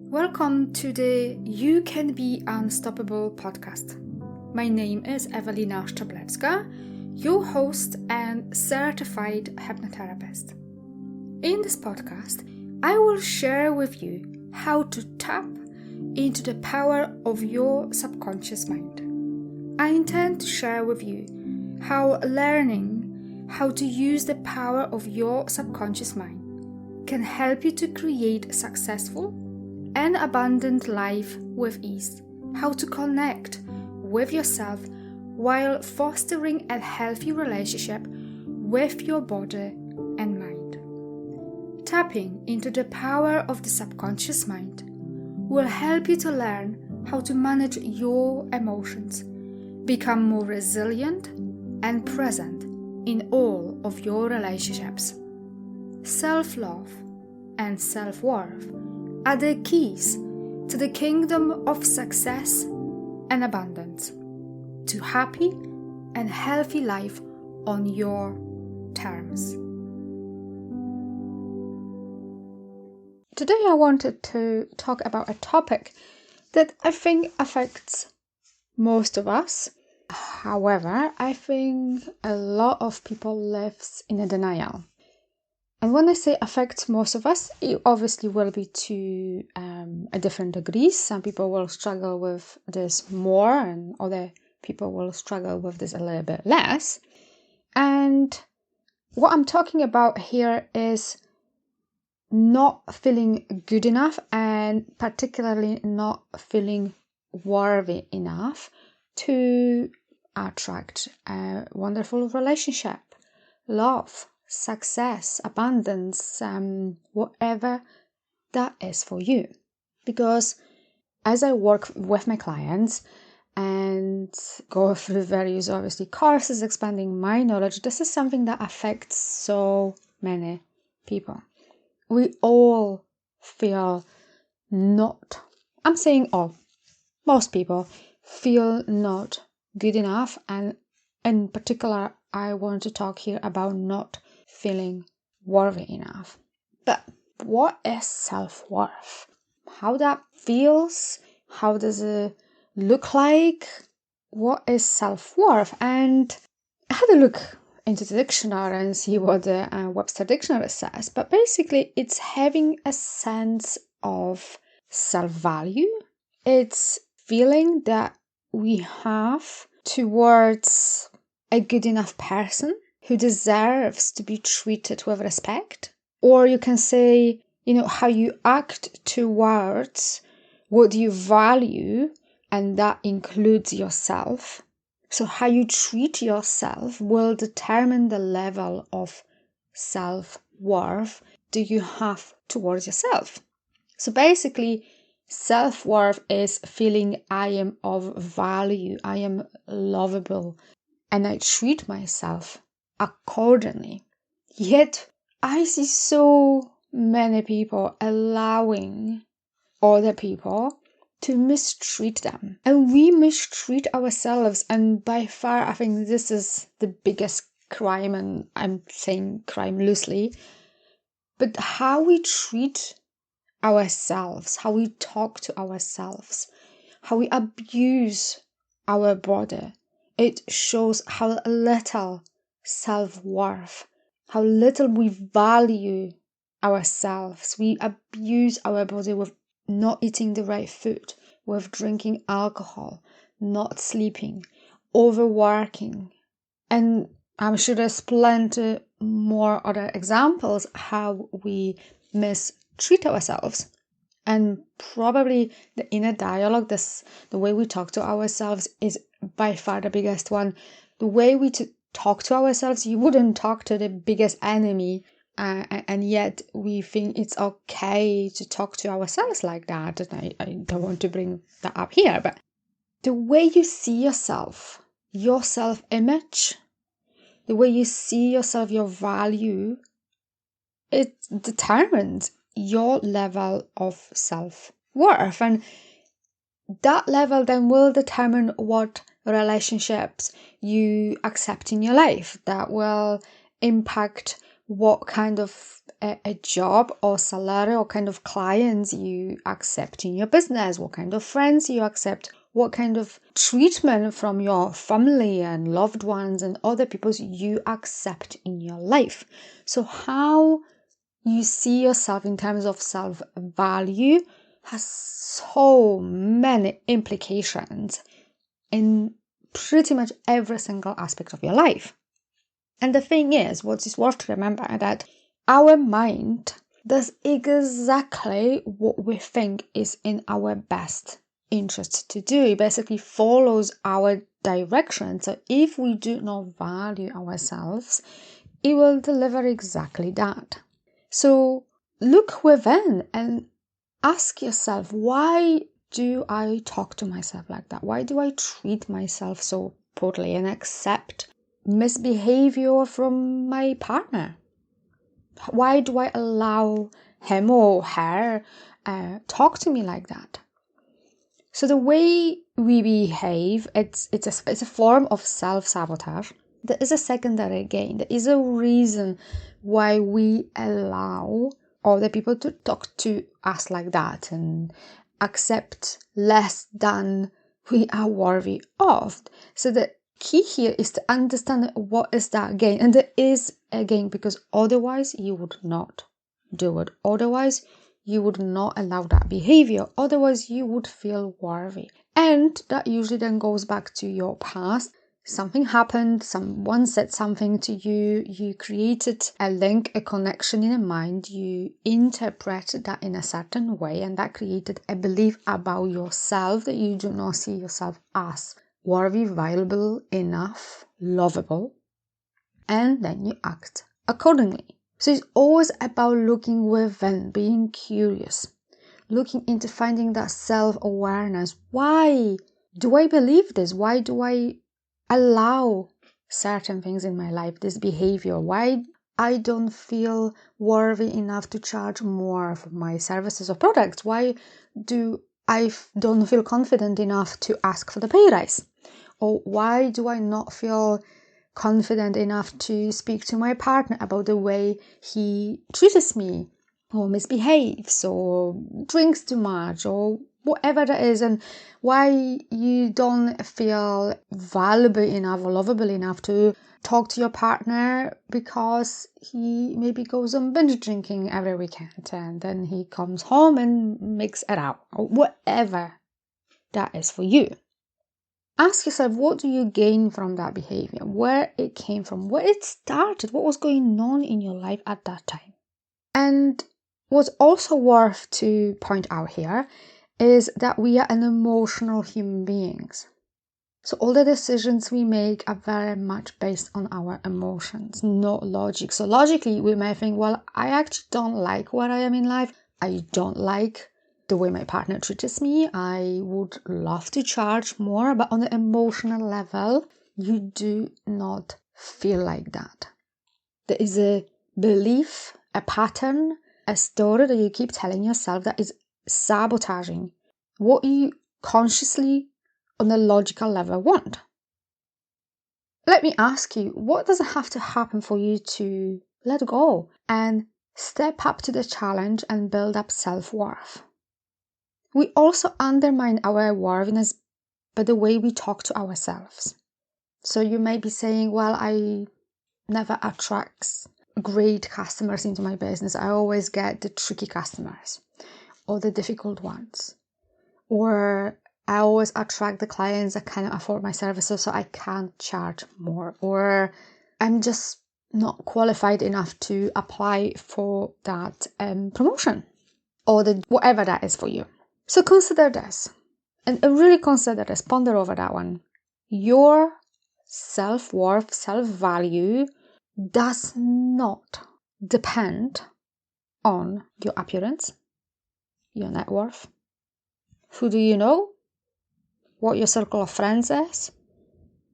Welcome to the You Can Be Unstoppable podcast. My name is Ewelina Szczeblewska, your host and certified hypnotherapist. In this podcast, I will share with you how to tap into the power of your subconscious mind. I intend to share with you how learning how to use the power of your subconscious mind can help you to create a successful and abundant life with ease, how to connect with yourself while fostering a healthy relationship with your body and mind. Tapping into the power of the subconscious mind will help you to learn how to manage your emotions, become more resilient and present in all of your relationships. Self-love and self-worth are the keys to the kingdom of success and abundance, to happy and healthy life on your terms. Today I wanted to talk about a topic that I think affects most of us. However, I think a lot of people live in a denial. And when I say affects most of us, it obviously will be to a different degrees. Some people will struggle with this more and other people will struggle with this a little bit less. And what I'm talking about here is not feeling good enough and particularly not feeling worthy enough to attract a wonderful relationship, love, success, abundance, whatever that is for you. Because as I work with my clients and go through various obviously courses, expanding my knowledge, this is something that affects so many people. We all feel not, I'm saying all, most people feel not good enough, and in particular I want to talk here about not feeling worthy enough. But what is self-worth? How that feels? How does it look like? What is self-worth? And I had a look into the dictionary and see what the Webster Dictionary says. But basically, it's having a sense of self-value. It's feeling that we have towards a good enough person who deserves to be treated with respect. Or you can say, how you act towards what you value, and that includes yourself. So how you treat yourself will determine the level of self-worth do you have towards yourself. So basically, self-worth is feeling I am of value, I am lovable, and I treat myself accordingly. Yet, I see so many people allowing other people to mistreat them. And we mistreat ourselves. And by far, I think this is the biggest crime. And I'm saying crime loosely. But how we treat ourselves, how we talk to ourselves, how we abuse our body, it shows how little self-worth, how little we value ourselves. We abuse our body with not eating the right food, with drinking alcohol, not sleeping, overworking. And I'm sure there's plenty more other examples how we mistreat ourselves. And probably the inner dialogue, the way we talk to ourselves is by far the biggest one. The way we talk to ourselves, you wouldn't talk to the biggest enemy, and yet we think it's okay to talk to ourselves like that. And I don't want to bring that up here, but the way you see yourself, your self-image, the way you see yourself, your value, it determines your level of self-worth. And that level then will determine what relationships you accept in your life. That will impact what kind of a job or salary or kind of clients you accept in your business, what kind of friends you accept, what kind of treatment from your family and loved ones and other people you accept in your life. So how you see yourself in terms of self-value has so many implications in pretty much every single aspect of your life. And the thing is, what is worth to remember that our mind does exactly what we think is in our best interest to do. It basically follows our direction. So if we do not value ourselves, it will deliver exactly that. So look within and ask yourself, why do I talk to myself like that? Why do I treat myself so poorly and accept misbehavior from my partner? Why do I allow him or her talk to me like that? So the way we behave, it's a form of self-sabotage. There is a secondary gain. There is a reason why we allow other people to talk to us like that and accept less than we are worthy of. So the key here is to understand what is that gain. And there is a gain, because otherwise you would not do it. Otherwise you would not allow that behavior. Otherwise you would feel worthy. And that usually then goes back to your past. Something happened, someone said something to you, you created a link, a connection in a mind, you interpreted that in a certain way, and that created a belief about yourself that you do not see yourself as worthy, valuable, enough, lovable, and then you act accordingly. So it's always about looking within, being curious, looking into finding that self-awareness. Why do I believe this? Why do I allow certain things in my life, this behavior? Why I don't feel worthy enough to charge more for my services or products? Why do I don't feel confident enough to ask for the pay rise? Or why do I not feel confident enough to speak to my partner about the way he treats me, or misbehaves, or drinks too much, or whatever that is, and why you don't feel valuable enough or lovable enough to talk to your partner because he maybe goes on binge drinking every weekend and then he comes home and makes it out, or whatever that is for you. Ask yourself, what do you gain from that behavior? Where it came from, where it started, what was going on in your life at that time. And what's also worth to point out here is that we are an emotional human beings. So all the decisions we make are very much based on our emotions, not logic. So logically, we may think, well, I actually don't like where I am in life. I don't like the way my partner treats me. I would love to charge more, but on the emotional level, you do not feel like that. There is a belief, a pattern, a story that you keep telling yourself that is sabotaging what you consciously on a logical level want. Let me ask you, what does it have to happen for you to let go and step up to the challenge and build up self-worth? We also undermine our worthiness by the way we talk to ourselves. So you may be saying, well, I never attract great customers into my business. I always get the tricky customers or the difficult ones. Or I always attract the clients that cannot afford my services, so I can't charge more. Or I'm just not qualified enough to apply for that promotion, or whatever that is for you. So consider this, and really consider this, ponder over that one. Your self-worth, self-value does not depend on your appearance, your net worth, who do you know, what your circle of friends is,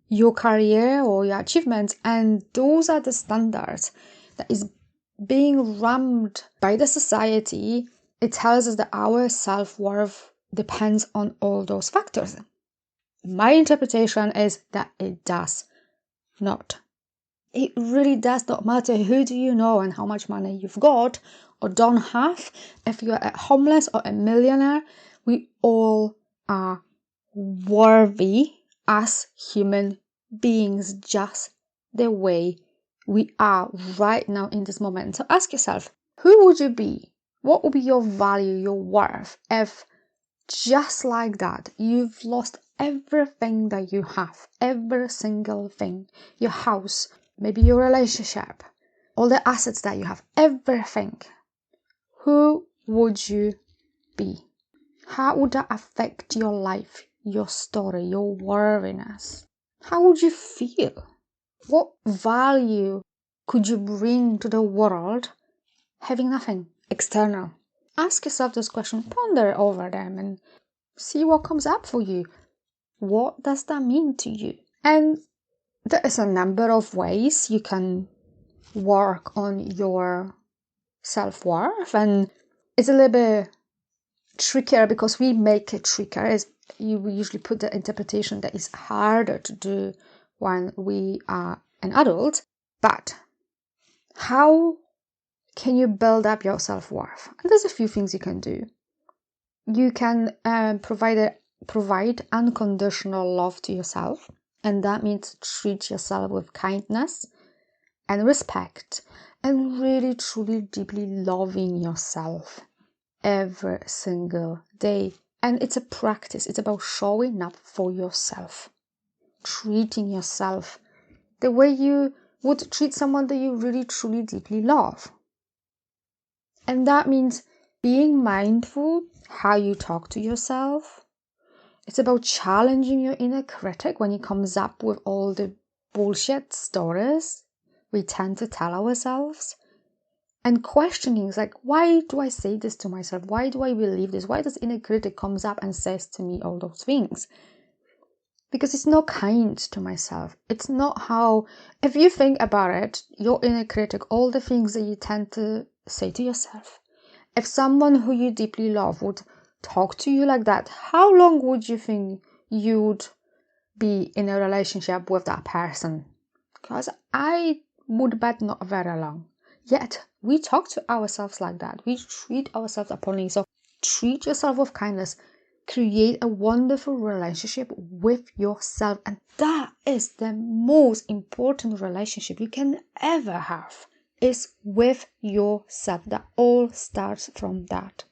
your career or your achievements. And those are the standards that is being rammed by the society. It tells us that our self-worth depends on all those factors. My interpretation is that it does not. It really does not matter who do you know and how much money you've got or don't have. If you're a homeless or a millionaire, we all are worthy as human beings, just the way we are right now in this moment. So ask yourself, who would you be? What would be your value, your worth, if just like that you've lost everything that you have, every single thing, your house, maybe your relationship, all the assets that you have, everything? Who would you be? How would that affect your life, your story, your worthiness? How would you feel? What value could you bring to the world having nothing external? Ask yourself those questions, ponder over them, and see what comes up for you. What does that mean to you? And there is a number of ways you can work on your self-worth, and it's a little bit trickier because we make it trickier. We usually put the interpretation that is harder to do when we are an adult. But how can you build up your self-worth? And there's a few things you can do. You can provide unconditional love to yourself, and that means treat yourself with kindness and respect, and really truly deeply loving yourself every single day. And it's a practice. It's about showing up for yourself, treating yourself the way you would treat someone that you really truly deeply love. And that means being mindful how you talk to yourself. It's about challenging your inner critic when he comes up with all the bullshit stories we tend to tell ourselves. And questioning is like, why do I say this to myself? Why do I believe this? Why does inner critic comes up and says to me all those things? Because it's not kind to myself. It's not how, if you think about it, your inner critic, all the things that you tend to say to yourself. If someone who you deeply love would talk to you like that, how long would you think you'd be in a relationship with that person? Because I would bet not very long. Yet, we talk to ourselves like that. We treat ourselves accordingly. So, treat yourself with kindness. Create a wonderful relationship with yourself. And that is the most important relationship you can ever have. Is with yourself. That all starts from that.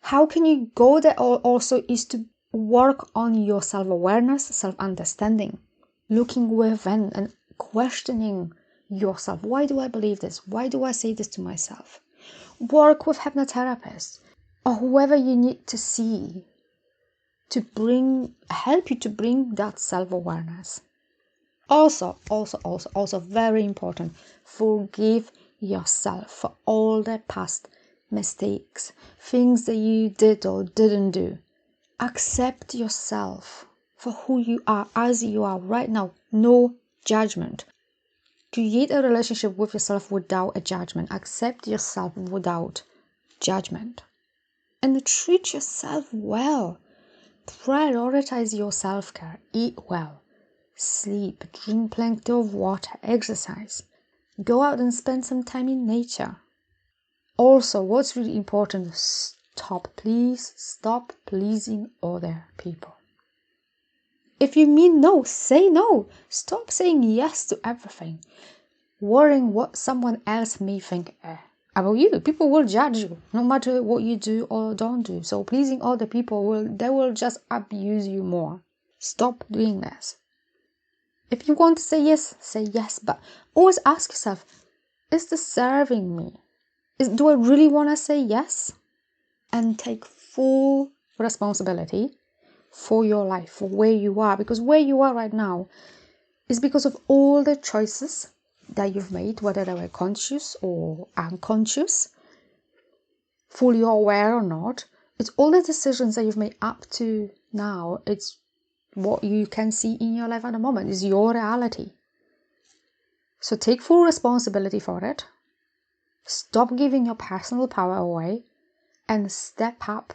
How can you go there also is to work on your self-awareness, self-understanding, looking within and questioning yourself. Why do I believe this? Why do I say this to myself? Work with hypnotherapists or whoever you need to see to help you to bring that self-awareness. Also very important, forgive yourself for all the past mistakes, things that you did or didn't do. Accept yourself for who you are as you are right now. No judgment. Create a relationship with yourself without a judgment. Accept yourself without judgment. And treat yourself well. Prioritize your self-care. Eat well. Sleep. Drink plenty of water. Exercise. Go out and spend some time in nature. Also, what's really important, stop pleasing other people. If you mean no, say no. Stop saying yes to everything. Worrying what someone else may think about you. People will judge you, no matter what you do or don't do. So pleasing other people will just abuse you more. Stop doing this. If you want to say yes, but always ask yourself, is this serving me? Do I really want to say yes? And take full responsibility for your life, for where you are. Because where you are right now is because of all the choices that you've made, whether they were conscious or unconscious, fully aware or not. It's all the decisions that you've made up to now. It's what you can see in your life at the moment. It's your reality. So take full responsibility for it. Stop giving your personal power away and step up.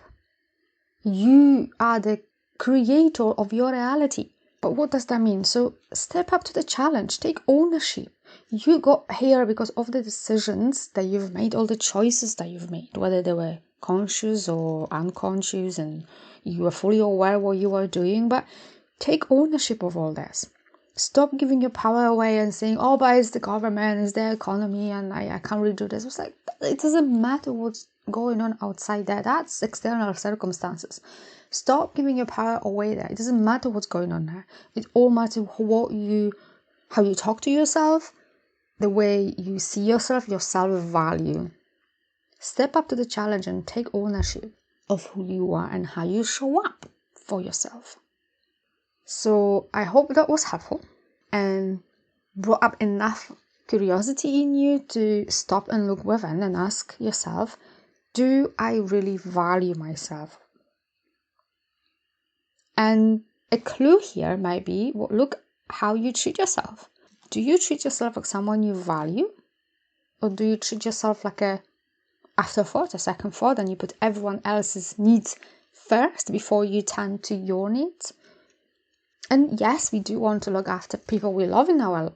You are the creator of your reality. But what does that mean? So step up to the challenge. Take ownership. You got here because of the decisions that you've made, all the choices that you've made, whether they were conscious or unconscious, and you were fully aware what you were doing. But take ownership of all this. Stop giving your power away and saying, oh, but it's the government, it's the economy, and I can't really do this. It's like, it doesn't matter what's going on outside there. That's external circumstances. Stop giving your power away there. It doesn't matter what's going on there. It all matters how you talk to yourself, the way you see yourself, your self-value. Step up to the challenge and take ownership of who you are and how you show up for yourself. So I hope that was helpful and brought up enough curiosity in you to stop and look within and ask yourself, do I really value myself? And a clue here might be, look how you treat yourself. Do you treat yourself like someone you value? Or do you treat yourself like a afterthought, a second thought, and you put everyone else's needs first before you tend to your needs? And yes, we do want to look after people we love in our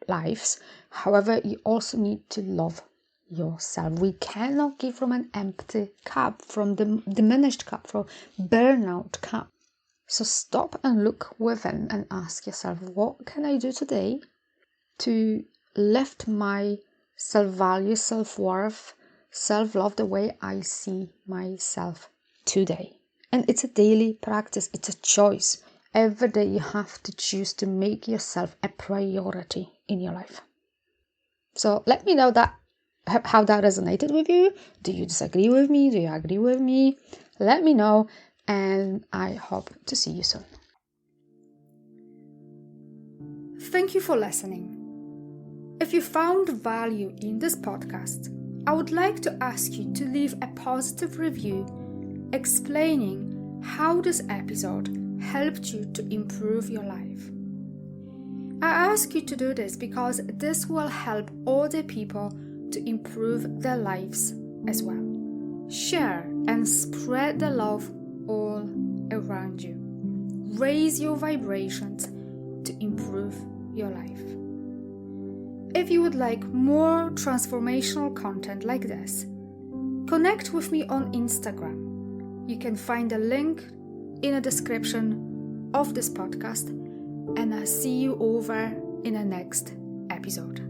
lives. However, you also need to love yourself. We cannot give from an empty cup, from the diminished cup, from burnout cup. So stop and look within and ask yourself, what can I do today to lift my self-value, self-worth, self-love the way I see myself today? And it's a daily practice. It's a choice. Every day you have to choose to make yourself a priority in your life. So let me know how that resonated with you. Do you disagree with me? Do you agree with me? Let me know, and I hope to see you soon. Thank you for listening. If you found value in this podcast, I would like to ask you to leave a positive review explaining how this episode helped you to improve your life. I ask you to do this because this will help other people to improve their lives as well. Share and spread the love all around you. Raise your vibrations to improve your life. If you would like more transformational content like this, connect with me on Instagram. You can find a link in the description of this podcast, and I'll see you over in the next episode.